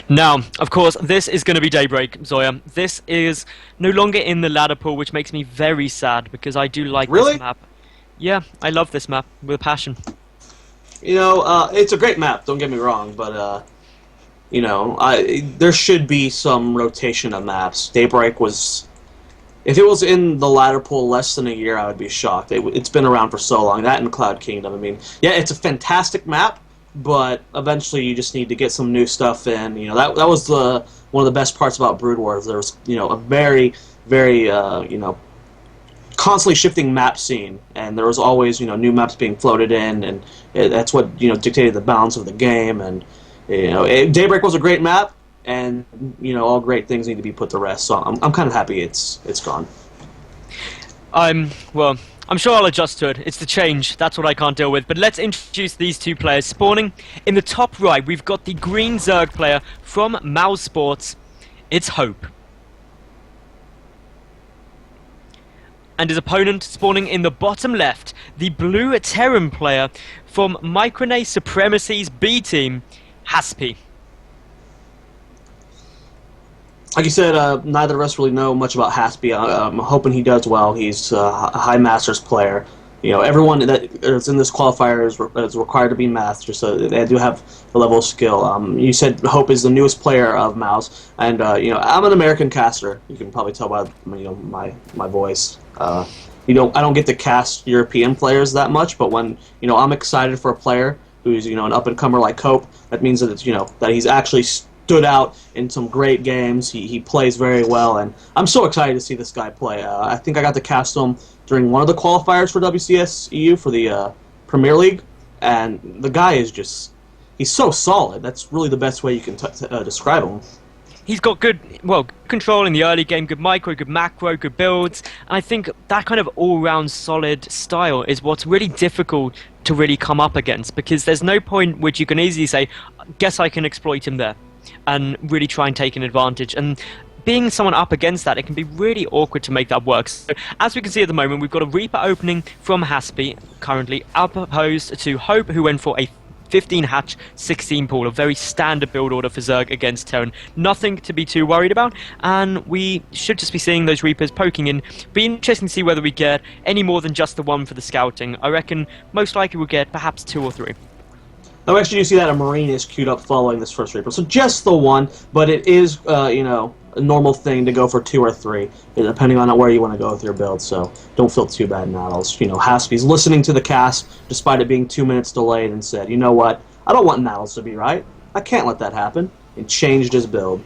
Now, of course, this is going to be Daybreak, Zoya. This is no longer in the ladder pool, which makes me very sad because I do like Really? this map. Yeah, I love this map with a passion. It's a great map. Don't get me wrong, but there should be some rotation of maps. Daybreak was, if it was in the ladder pool less than a year, I would be shocked. It's been around for so long. That and Cloud Kingdom. I mean, yeah, it's a fantastic map, but eventually you just need to get some new stuff in. That was one of the best parts about Brood Wars. There was a very very constantly shifting map scene, and there was always new maps being floated in, and that's what dictated the balance of the game. And Daybreak was a great map, and all great things need to be put to rest. So I'm kind of happy it's gone. I'm sure I'll adjust to it. It's the change. That's what I can't deal with. But let's introduce these two players. Spawning in the top right, we've got the green Zerg player from Mouse Sports. It's Hope. And his opponent spawning in the bottom left, the blue Terran player from Micronay Supremacy's B team, Haspe. Like you said, neither of us really know much about Haspe. I'm hoping he does well. He's a High Masters player. Everyone that is in this qualifier is required to be Masters, so they do have a level of skill. You said Hope is the newest player of Mouse, and I'm an American caster. You can probably tell by my voice. I don't get to cast European players that much, but when I'm excited for a player who's an up and comer like Hope, that means that that he's actually stood out in some great games. He plays very well, and I'm so excited to see this guy play. I think I got to cast him during one of the qualifiers for WCS EU for the Premier League, and the guy is he's so solid. That's really the best way you can describe him. He's got good control in the early game, good micro, good macro, good builds, and I think that kind of all-round solid style is what's really difficult to really come up against, because there's no point which you can easily say, guess I can exploit him there, and really try and take an advantage. And being someone up against that, it can be really awkward to make that work. So, as we can see at the moment, we've got a Reaper opening from Haspe, currently opposed to Hope, who went for a 15 hatch, 16 pool, a very standard build order for Zerg against Terran. Nothing to be too worried about, and we should just be seeing those Reapers poking in. Be interesting to see whether we get any more than just the one for the scouting. I reckon most likely we'll get perhaps 2 or 3. Now, actually, you see that a Marine is queued up following this first Reaper, so just the one, but it is, a normal thing to go for 2 or 3, depending on where you want to go with your build, so don't feel too bad, Nattles. Haspe's listening to the cast, despite it being 2 minutes delayed, and said, you know what, I don't want Nattles to be right. I can't let that happen, and changed his build.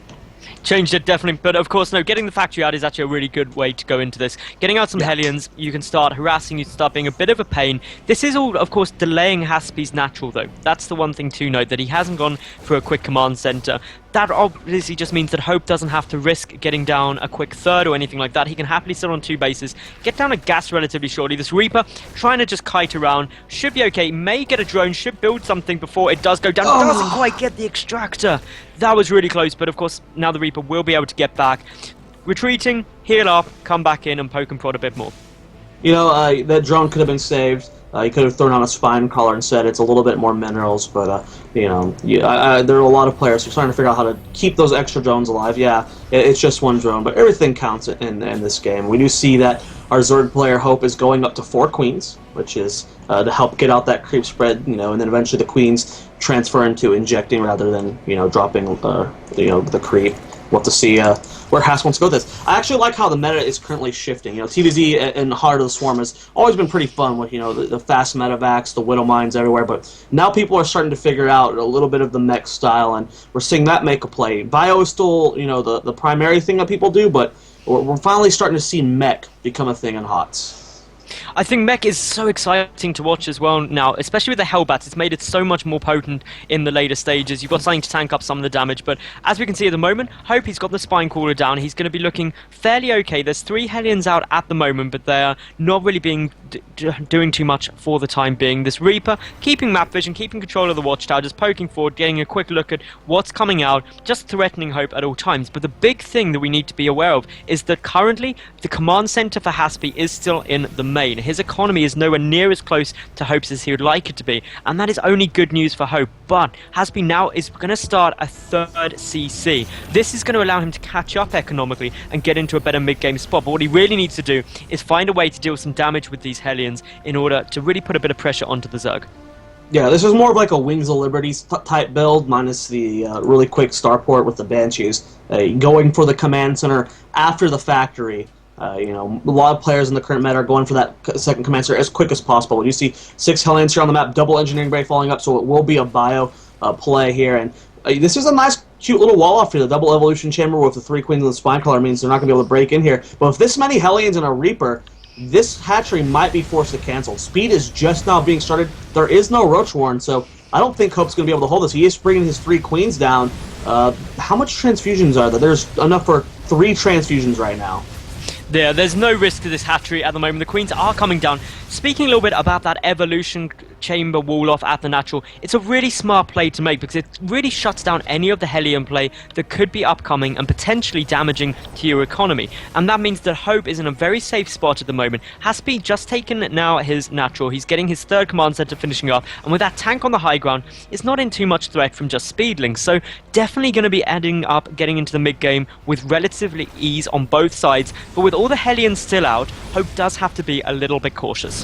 Changed it, definitely, but of course, no, getting the factory out is actually a really good way to go into this. Getting out some Hellions, you can start harassing, you start being a bit of a pain. This is all, of course, delaying Haspe's natural, though. That's the one thing to note, that he hasn't gone for a quick command center. That obviously just means that Hope doesn't have to risk getting down a quick third or anything like that. He can happily sit on 2 bases, get down a gas relatively shortly. This Reaper, trying to just kite around, should be okay, may get a drone, should build something before it does go down. Doesn't quite get the extractor. That was really close, but of course, now the Reaper will be able to get back. Retreating, heal up, come back in and poke and prod a bit more. That drone could have been saved. You could have thrown on a spine collar and said it's a little bit more minerals, but there are a lot of players who are starting to figure out how to keep those extra drones alive. Yeah, it's just one drone, but everything counts in this game. We do see that our Zerg player Hope is going up to 4 queens, which is to help get out that creep spread, and then eventually the queens transfer into injecting rather than dropping the creep. We'll have to see where Haspe wants to go with this. I actually like how the meta is currently shifting. TVZ and Heart of the Swarm has always been pretty fun with the fast medevacs, the Widow Mines everywhere, but now people are starting to figure out a little bit of the mech style, and we're seeing that make a play. Bio is still the primary thing that people do, but we're finally starting to see mech become a thing in HOTS. I think mech is so exciting to watch as well now, especially with the Hellbats. It's made it so much more potent in the later stages. You've got something to tank up some of the damage, but as we can see at the moment, Hope, he's got the Spine Caller down. He's going to be looking fairly okay. There's 3 Hellions out at the moment, but they're not really doing too much for the time being. This Reaper, keeping map vision, keeping control of the Watchtower, just poking forward, getting a quick look at what's coming out, just threatening Hope at all times. But the big thing that we need to be aware of is that currently the command center for Haspe is still in the main. His economy is nowhere near as close to Hope's as he would like it to be, and that is only good news for Hope. But Haspe now is going to start a third CC. This is going to allow him to catch up economically and get into a better mid-game spot. But what he really needs to do is find a way to deal some damage with these Hellions in order to really put a bit of pressure onto the Zerg. Yeah, this is more of like a Wings of Liberty type build, minus the really quick starport with the Banshees. Going for the command center after the factory. A lot of players in the current meta are going for that second command center as quick as possible. You see 6 Hellions here on the map, double engineering bay falling up, so it will be a bio play here. And this is a nice, cute little wall off here. The double evolution chamber with the 3 queens and the spine collar means they're not going to be able to break in here. But with this many Hellions and a Reaper, this hatchery might be forced to cancel. Speed is just now being started. There is no Roach Warren, so I don't think Hope's going to be able to hold this. He is bringing his 3 queens down. How much transfusions are there? There's enough for 3 transfusions right now. There's no risk to this hatchery at the moment. The queens are coming down. Speaking a little bit about that evolution chamber wall off at the natural, it's a really smart play to make because it really shuts down any of the Hellion play that could be upcoming and potentially damaging to your economy. And that means that Hope is in a very safe spot at the moment. Haspe just taken now his natural. He's getting his 3rd command center finishing up, and with that tank on the high ground, it's not in too much threat from just speedlings. So definitely going to be adding up, getting into the mid game with relatively ease on both sides. But with all the Hellions still out, Hope does have to be a little bit cautious.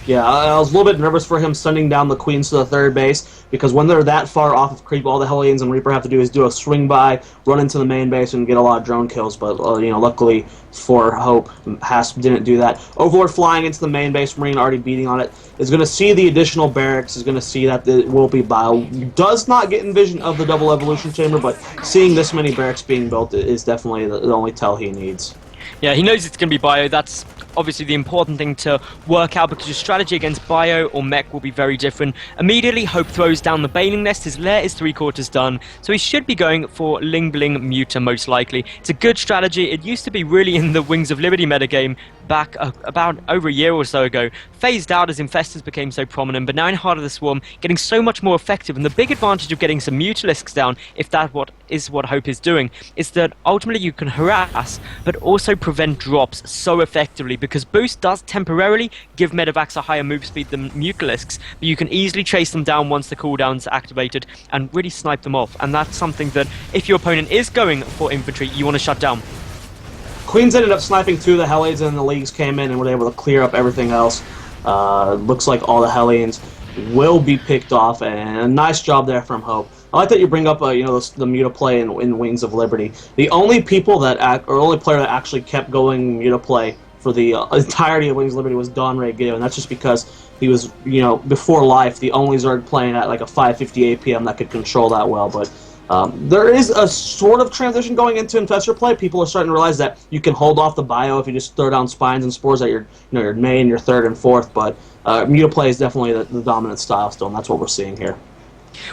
Yeah, I was a little bit nervous for him sending down the queens to the 3rd base, because when they're that far off of creep, all the Hellions and Reaper have to do is do a swing by, run into the main base, and get a lot of drone kills. But luckily for Hope, Hasp didn't do that. Overlord flying into the main base, Marine already beating on it, is going to see the additional barracks, is going to see that it will be bio. Does not get in vision of the double evolution chamber, but seeing this many barracks being built is definitely the only tell he needs. Yeah, he knows it's going to be bio. That's obviously the important thing to work out, because your strategy against bio or mech will be very different. Immediately, Hope throws down the Baneling Nest. His lair is 3/4 done, so he should be going for Ling Bling Muta most likely. It's a good strategy. It used to be really in the Wings of Liberty metagame back about over a year or so ago. Phased out as Infestors became so prominent, but now in Heart of the Swarm, getting so much more effective. And the big advantage of getting some Mutalisks down, if that is what Hope is doing, is that ultimately you can harass, but also prevent drops so effectively, because Boost does temporarily give Medivacs a higher move speed than Mutalisks, but you can easily chase them down once the cooldown's activated and really snipe them off. And that's something that, if your opponent is going for infantry, you want to shut down. Queens ended up sniping 2 of the Hellions, and the Leagues came in and were able to clear up everything else. Looks like all the Hellions will be picked off, and a nice job there from Hope. I like that you bring up the Muta play in Wings of Liberty. The only people only player that actually kept going Muta play for the entirety of Wings of Liberty was Don Ray Gideon, and that's just because he was, before life, the only Zerg playing at like a 5:50 APM that could control that well. But there is a sort of transition going into Infestor play. People are starting to realize that you can hold off the bio if you just throw down spines and spores at your main, your 3rd and 4th. But Muta play is definitely the dominant style still, and that's what we're seeing here.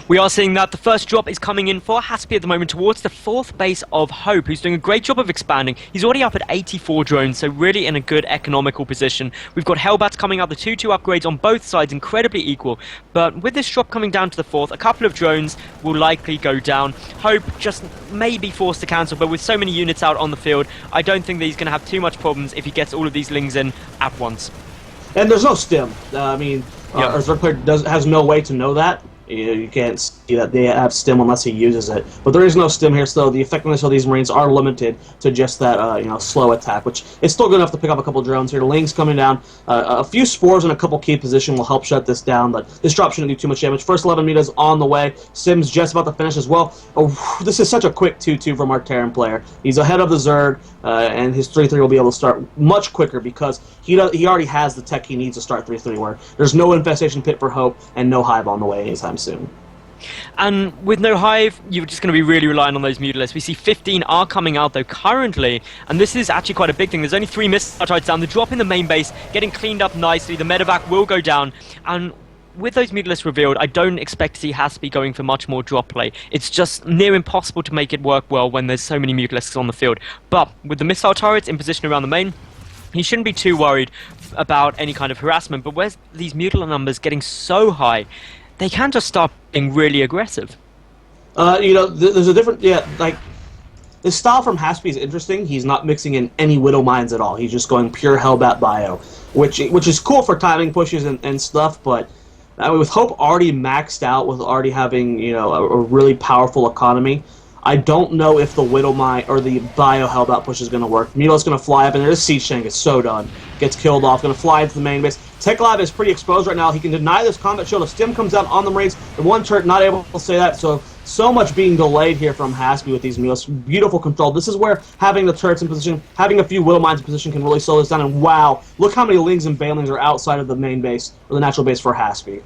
We are seeing that the first drop is coming in for Haspe at the moment towards the 4th base of Hope, who's doing a great job of expanding. He's already up at 84 drones, so really in a good economical position. We've got Hellbats coming out, the 2-2 upgrades on both sides, incredibly equal. But with this drop coming down to the 4th, a couple of drones will likely go down. Hope just may be forced to cancel, but with so many units out on the field, I don't think that he's going to have too much problems if he gets all of these Lings in at once. And there's no stim. Our Zerg player has no way to know that. You can't see that they have stim unless he uses it. But there is no stim here, so the effectiveness of these Marines are limited to just that slow attack, which is still good enough to pick up a couple drones here. Ling's coming down. A few spores in a couple key position will help shut this down, but this drop shouldn't do too much damage. First 11 meters on the way. Sim's just about to finish as well. Oh, this is such a quick 2-2 from our Terran player. He's ahead of the Zerg, and his 3-3 will be able to start much quicker because he already has the tech he needs to start 3-3, where there's no infestation pit for Hope and no hive on the way anytime soon. And with no hive, you're just going to be really relying on those Mutalisks. We see 15 are coming out though currently, and this is actually quite a big thing. There's only 3 missile turrets down. The drop in the main base getting cleaned up nicely. The medevac will go down, and with those Mutalisks revealed, I don't expect to see Haspe going for much more drop play. It's just near impossible to make it work well when there's so many Mutalisks on the field. But with the missile turrets in position around the main, you shouldn't be too worried about any kind of harassment. But where's these Mutalisks numbers getting so high, they can just start being really aggressive. There's a different, The style from Haspe is interesting. He's not mixing in any Widow Mines at all. He's just going pure Hellbat Bio, which is cool for timing pushes and stuff, but with Hope already maxed out, with already having a really powerful economy, I don't know if the Widow Mine or the Bio Hellbat push is going to work. Milo's going to fly up, and there's Siege Tank. It's so done. Gets killed off. Going to fly into the main base. Tech Lab is pretty exposed right now. He can deny this combat shield. A stim comes down on the Marines. The one turret not able to say that. So much being delayed here from Haspe with these Milos. Beautiful control. This is where having the turrets in position, having a few Widow Mines in position can really slow this down. And wow, look how many Lings and Banelings are outside of the main base, or the natural base for Haspe.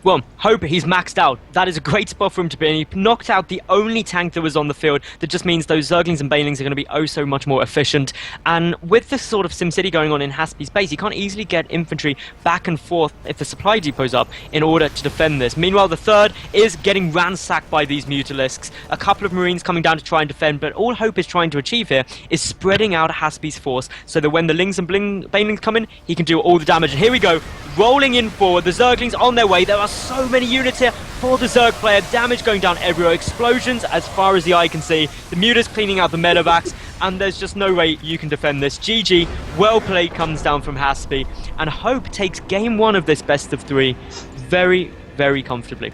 Well, Hope, he's maxed out. That is a great spot for him to be in. He knocked out the only tank that was on the field. That just means those Zerglings and Banelings are going to be oh so much more efficient. And with this sort of SimCity going on in Haspe's base, he can't easily get infantry back and forth if the supply depot's up in order to defend this. Meanwhile, the third is getting ransacked by these Mutalisks. A couple of Marines coming down to try and defend, but all Hope is trying to achieve here is spreading out Haspe's force so that when the Lings and Banelings come in, he can do all the damage. And here we go, rolling in forward. The Zerglings on their way. There are so many units here for the Zerg player. Damage going down everywhere. Explosions as far as the eye can see. The Mutas cleaning out the medevacs, and there's just no way you can defend this. GG. Well played comes down from Haspe, and Hope takes game one of this best of three very, very comfortably.